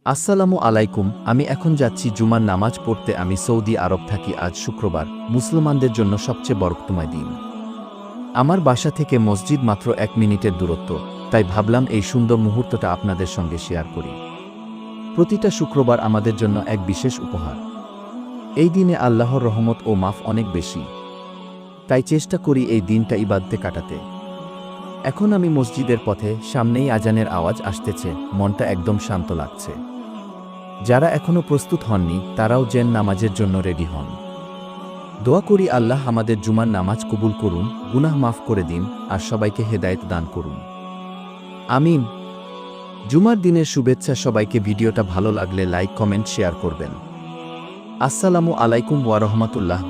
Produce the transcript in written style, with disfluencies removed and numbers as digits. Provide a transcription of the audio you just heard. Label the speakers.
Speaker 1: আসসালামু আলাইকুম। আমি এখন যাচ্ছি জুমার নামাজ পড়তে। আমি সৌদি আরব থাকি। আজ শুক্রবার, মুসলমানদের জন্য সবচেয়ে বরকতময় দিন। আমার বাসা থেকে মসজিদ মাত্র 1 মিনিটের দূরত্ব, তাই ভাবলাম এই সুন্দর মুহূর্তটা আপনাদের সঙ্গে শেয়ার করি। প্রতিটা শুক্রবার আমাদের জন্য এক বিশেষ উপহার। এই দিনে আল্লাহর রহমত ও মাফ অনেক বেশি, তাই চেষ্টা করি এই দিনটা ইবাদতে কাটাতে। এখন আমি মসজিদের পথে, সামনেই আজানের আওয়াজ আসতেছে, মনটা একদম শান্ত লাগছে। যারা এখনও প্রস্তুত হননি তারাও যেন নামাজের জন্য রেডি হন। দোয়া করি আল্লাহ আমাদের জুমার নামাজ কবুল করুন, গুনাহ মাফ করে দিন আর সবাইকে হেদায়েত দান করুন। আমিন। জুমার দিনের শুভেচ্ছা সবাইকে। ভিডিওটা ভালো লাগলে লাইক, কমেন্ট, শেয়ার করবেন। আসসালামু আলাইকুম ওয়া রাহমাতুল্লাহ।